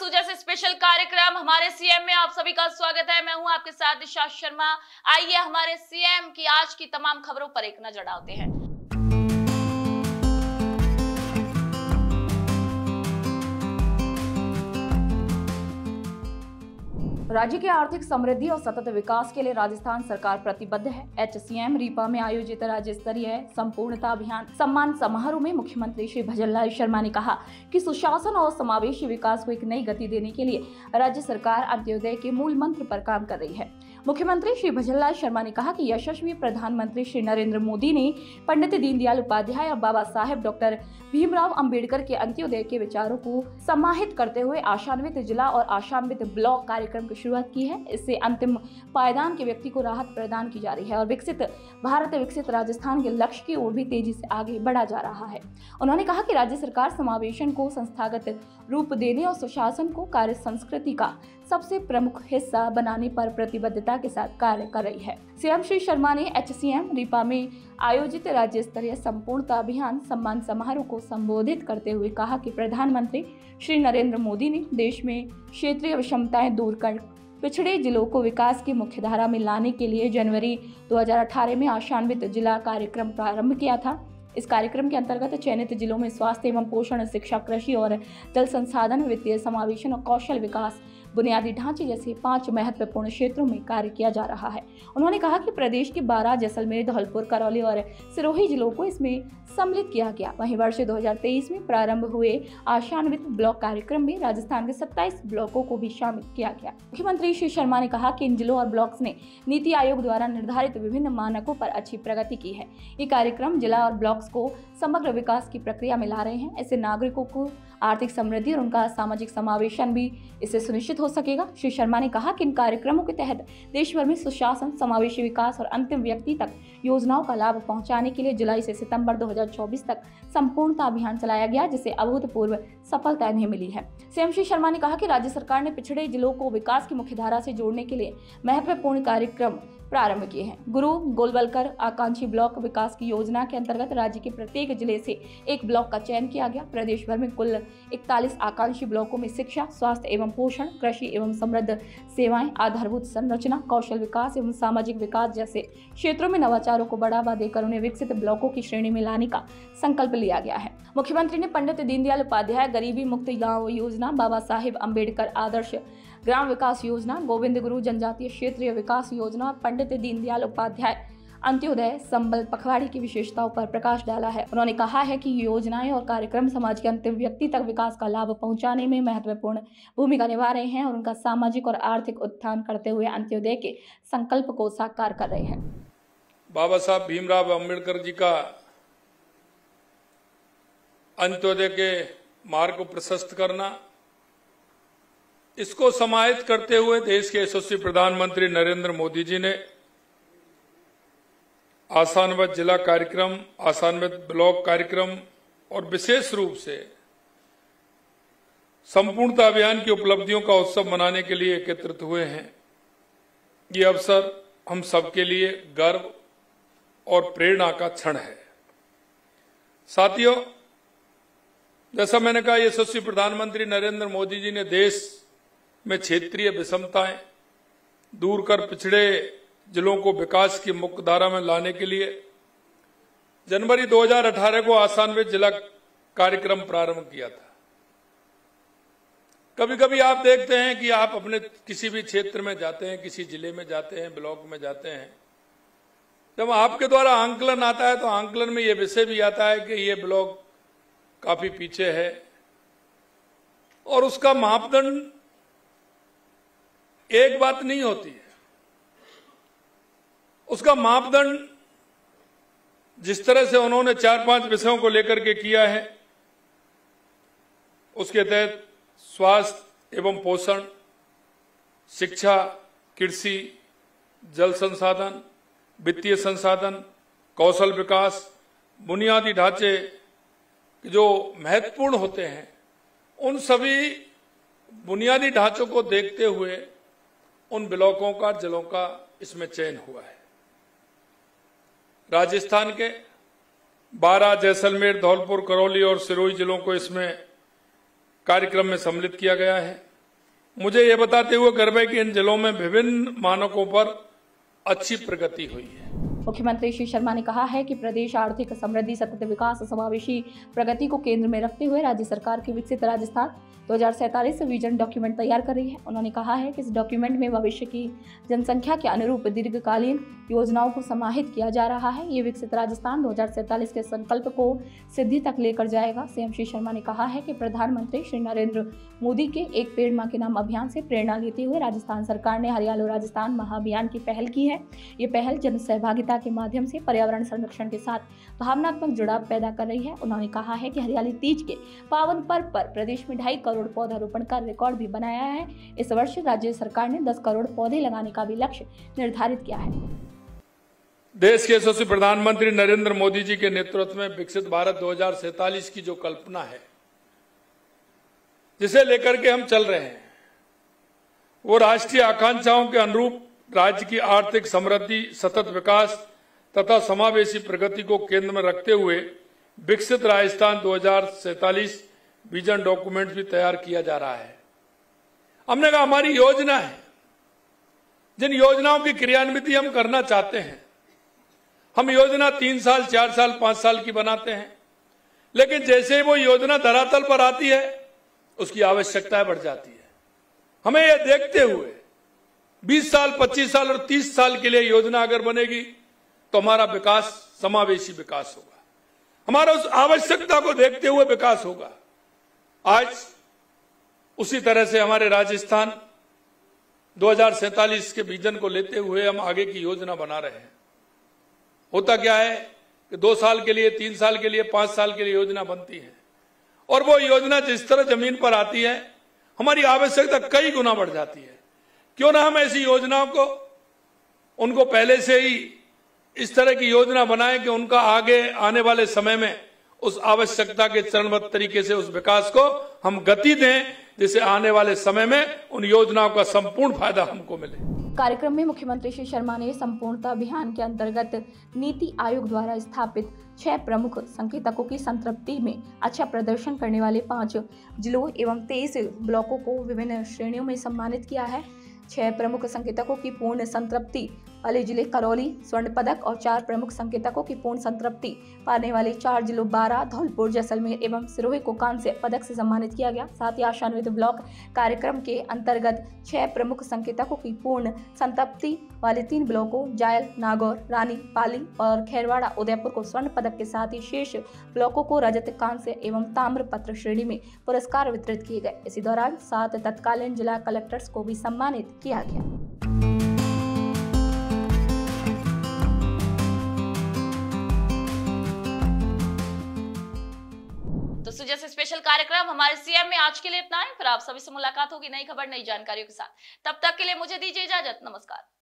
वास्तु जैसे स्पेशल कार्यक्रम हमारे सीएम में आप सभी का स्वागत है। मैं हूं आपके साथ दिशा शर्मा। आइए हमारे सीएम की आज की तमाम खबरों पर एक नजर डालते हैं। राज्य की आर्थिक समृद्धि और सतत विकास के लिए राजस्थान सरकार प्रतिबद्ध है। HCM रीपा में आयोजित राज्य स्तरीय संपूर्णता अभियान सम्मान समारोह में मुख्यमंत्री श्री भजनलाल शर्मा ने कहा कि सुशासन और समावेशी विकास को एक नई गति देने के लिए राज्य सरकार अंत्योदय के मूल मंत्र पर काम कर रही है। मुख्यमंत्री श्री भजनलाल शर्मा ने कहा कि यशस्वी प्रधानमंत्री श्री नरेंद्र मोदी ने पंडित दीनदयाल उपाध्याय और बाबा साहेब डॉक्टर भीमराव अंबेडकर के अंत्योदय के विचारों को समाहित करते हुए आशान्वित जिला और आशान्वित ब्लॉक कार्यक्रम की शुरुआत की है। इससे अंतिम पायदान के व्यक्ति को राहत प्रदान की जा रही है और विकसित भारत विकसित राजस्थान के लक्ष्य की ओर भी तेजी से आगे बढ़ा जा रहा है। उन्होंने कहा कि राज्य सरकार समावेशन को संस्थागत रूप देने और सुशासन को कार्य संस्कृति का सबसे प्रमुख हिस्सा बनाने पर प्रतिबद्धता के साथ कार्य कर रही है। सीएम श्री शर्मा ने HCM रीपा में आयोजित राज्य स्तरीय संपूर्णता अभियान सम्मान समारोह को संबोधित करते हुए कहा कि प्रधानमंत्री श्री नरेंद्र मोदी ने देश में क्षेत्रीय विषमताएं दूर कर पिछड़े जिलों को विकास की मुख्यधारा में लाने के लिए जनवरी 2018 में आशान्वित जिला कार्यक्रम प्रारंभ किया था। इस कार्यक्रम के अंतर्गत चयनित जिलों में स्वास्थ्य एवं पोषण, शिक्षा, कृषि और जल संसाधन, वित्तीय समावेशन और कौशल विकास, बुनियादी ढांचे जैसे 5 महत्वपूर्ण क्षेत्रों में कार्य किया जा रहा है। उन्होंने कहा कि प्रदेश के 12 जैसलमेर, धौलपुर, करौली और सिरोही जिलों को इसमें सम्मिलित किया गया। वहीं वर्ष 2023 में प्रारंभ हुए आशान्वित ब्लॉक कार्यक्रम में राजस्थान के 27 ब्लॉकों को भी शामिल किया गया। मुख्यमंत्री श्री शर्मा ने कहा कि इन जिलों और ब्लॉक्स ने नीति आयोग द्वारा निर्धारित विभिन्न मानकों पर अच्छी प्रगति की है। ये कार्यक्रम जिला और ब्लॉक्स को समग्र विकास की प्रक्रिया में ला रहे हैं। इससे नागरिकों को आर्थिक समृद्धि और उनका सामाजिक समावेशन भी इससे सुनिश्चित हो सकेगा। श्री शर्मा ने कहा कि इन कार्यक्रमों के तहत देश भर में सुशासन, समावेशी विकास और अंतिम व्यक्ति तक योजनाओं का लाभ पहुंचाने के लिए जुलाई से सितंबर 2024 तक संपूर्णता अभियान चलाया गया, जिसे अभूतपूर्व सफलता इन्हें मिली है। सीएम श्री शर्मा ने कहा कि राज्य सरकार ने पिछड़े जिलों को विकास की मुख्यधारा से जोड़ने के लिए महत्वपूर्ण कार्यक्रम प्रारंभ किए हैं। गुरु गोलवलकर आकांक्षी ब्लॉक विकास की योजना के अंतर्गत राज्य के प्रत्येक जिले से एक ब्लॉक का चयन किया गया। प्रदेश भर में कुल 41 आकांक्षी ब्लॉकों में शिक्षा, स्वास्थ्य एवं पोषण, कृषि एवं समृद्ध सेवाएं, आधारभूत संरचना, कौशल विकास एवं सामाजिक विकास जैसे क्षेत्रों में नवाचारों को बढ़ावा देकर उन्हें विकसित ब्लॉकों की श्रेणी में लाने का संकल्प लिया गया है। मुख्यमंत्री ने पंडित दीनदयाल उपाध्याय गरीबी मुक्त गांव योजना, बाबा साहेब अंबेडकर आदर्श ग्राम विकास योजना, गोविंद गुरु जनजातीय क्षेत्रीय विकास योजना और पंडित दीनदयाल उपाध्याय अंत्योदय संबल पखवाड़ी की विशेषताओं पर प्रकाश डाला है। उन्होंने कहा है कि योजनाएं और कार्यक्रम समाज के अंतिम व्यक्ति तक विकास का लाभ पहुंचाने में महत्वपूर्ण भूमिका निभा रहे हैं और उनका सामाजिक और आर्थिक उत्थान करते हुए अंत्योदय के संकल्प को साकार कर रहे हैं। बाबा साहब भीमराव अंबेडकर जी का अंत्योदय के मार्ग को प्रशस्त करना, इसको समाहित करते हुए देश के यशस्वी प्रधानमंत्री नरेंद्र मोदी जी ने आशान्वित जिला कार्यक्रम, आशान्वित ब्लॉक कार्यक्रम और विशेष रूप से संपूर्णता अभियान की उपलब्धियों का उत्सव मनाने के लिए एकत्रित हुए हैं। ये अवसर हम सबके लिए गर्व और प्रेरणा का क्षण है। साथियों, जैसा मैंने कहा, यशस्वी प्रधानमंत्री नरेंद्र मोदी जी ने देश में क्षेत्रीय विषमताएं दूर कर पिछड़े जिलों को विकास की मुख्यधारा में लाने के लिए जनवरी 2018 को आशान्वित जिला कार्यक्रम प्रारंभ किया था। कभी कभी आप देखते हैं कि आप अपने किसी भी क्षेत्र में जाते हैं, किसी जिले में जाते हैं, ब्लॉक में जाते हैं, जब आपके द्वारा आंकलन आता है तो आंकलन में यह विषय भी आता है कि यह ब्लॉक काफी पीछे है और उसका मापदंड एक बात नहीं होती है। उसका मापदंड जिस तरह से उन्होंने 4-5 विषयों को लेकर के किया है, उसके तहत स्वास्थ्य एवं पोषण, शिक्षा, कृषि, जल संसाधन, वित्तीय संसाधन, कौशल विकास, बुनियादी ढांचे जो महत्वपूर्ण होते हैं, उन सभी बुनियादी ढांचों को देखते हुए उन ब्लॉकों का, जिलों का इसमें चयन हुआ है। राजस्थान के 12 जैसलमेर, धौलपुर, करौली और सिरोही जिलों को इसमें कार्यक्रम में सम्मिलित किया गया है। मुझे ये बताते हुए गर्व है कि इन जिलों में विभिन्न मानकों पर अच्छी प्रगति हुई है। मुख्यमंत्री श्री शर्मा ने कहा है कि प्रदेश आर्थिक समृद्धि, सतत विकास और समावेशी प्रगति को केंद्र में रखते हुए राज्य सरकार के विकसित राजस्थान 2047 विजन डॉक्यूमेंट तैयार कर रही है। उन्होंने कहा है कि इस डॉक्यूमेंट में भविष्य की जनसंख्या के अनुरूप दीर्घकालीन योजनाओं को समाहित किया जा रहा है। ये विकसित राजस्थान 2047 के संकल्प को सिद्धि तक लेकर जाएगा। सीएम श्री शर्मा ने कहा है कि प्रधानमंत्री श्री नरेंद्र मोदी के एक पेड़ मां के नाम अभियान से प्रेरणा लेते हुए राजस्थान सरकार ने हरियालो राजस्थान महाअभियान की पहल की है। ये पहल जन सहभागिता के माध्यम से पर्यावरण संरक्षण के साथ भावनात्मक जुड़ाव पैदा कर रही है। उन्होंने कहा है कि हरियाली तीज के पावन पर्व पर प्रदेश में 2.5 करोड़ पौधारोपण का रिकॉर्ड भी बनाया है। इस वर्ष राज्य सरकार ने 10 करोड़ पौधे लगाने का भी लक्ष्य निर्धारित किया है। देश के यशस्वी प्रधानमंत्री नरेंद्र मोदी जी के नेतृत्व में विकसित भारत 2047 की जो कल्पना है, जिसे लेकर के हम चल रहे हैं, वो राष्ट्रीय आकांक्षाओं के अनुरूप राज्य की आर्थिक समृद्धि, सतत विकास तथा समावेशी प्रगति को केंद्र में रखते हुए विकसित राजस्थान 2047 विजन डॉक्यूमेंट भी तैयार किया जा रहा है। हमने कहा हमारी योजना है, जिन योजनाओं की क्रियान्विति हम करना चाहते हैं, हम योजना 3 साल, 4 साल, 5 साल की बनाते हैं, लेकिन जैसे ही वो योजना धरातल पर आती है उसकी आवश्यकताएं बढ़ जाती है। हमें यह देखते हुए 20 साल, 25 साल और 30 साल के लिए योजना अगर बनेगी तो हमारा विकास समावेशी विकास होगा, हमारा उस आवश्यकता को देखते हुए विकास होगा। आज उसी तरह से हमारे राजस्थान 2047 के विजन को लेते हुए हम आगे की योजना बना रहे हैं। होता क्या है कि 2 साल के लिए, 3 साल के लिए, 5 साल के लिए योजना बनती है और वो योजना जिस तरह जमीन पर आती है हमारी आवश्यकता कई गुना बढ़ जाती है। क्यों ना हम ऐसी योजनाओं को, उनको पहले से ही इस तरह की योजना बनाएं कि उनका आगे आने वाले समय में उस आवश्यकता के चरणबद्ध तरीके से उस विकास को हम गति दें, जिससे आने वाले समय में उन योजनाओं का संपूर्ण फायदा हमको मिले। कार्यक्रम में मुख्यमंत्री श्री शर्मा ने संपूर्णता अभियान के अंतर्गत नीति आयोग द्वारा स्थापित 6 प्रमुख संकेतकों की संतृप्ति में अच्छा प्रदर्शन करने वाले 5 जिलों एवं 23 ब्लॉकों को विभिन्न श्रेणियों में सम्मानित किया है। 6 प्रमुख संकेतकों की पूर्ण संतृप्ति वाले जिले करौली स्वर्ण पदक और 4 प्रमुख संकेतकों की पूर्ण संतृप्ति पाने वाले 4 जिलों बारां, धौलपुर, जैसलमेर एवं सिरोही को कांस्य पदक से सम्मानित किया गया। साथ ही आशान्वित ब्लॉक कार्यक्रम के अंतर्गत 6 प्रमुख संकेतकों की पूर्ण संतृप्ति वाले 3 ब्लॉकों जायल, नागौर, रानी, पाली और खैरवाड़ा, उदयपुर को स्वर्ण पदक के साथ ही शेष ब्लॉकों को रजत, कांस्य एवं ताम्र पत्र श्रेणी में पुरस्कार वितरित किए गए। इसी दौरान 7 तत्कालीन जिला कलेक्टर्स को भी सम्मानित किया गया। तो जैसे स्पेशल कार्यक्रम हमारे सीएम में आज के लिए इतना ही। फिर आप सभी से मुलाकात होगी नई खबर, नई जानकारियों के साथ। तब तक के लिए मुझे दीजिए इजाजत। नमस्कार।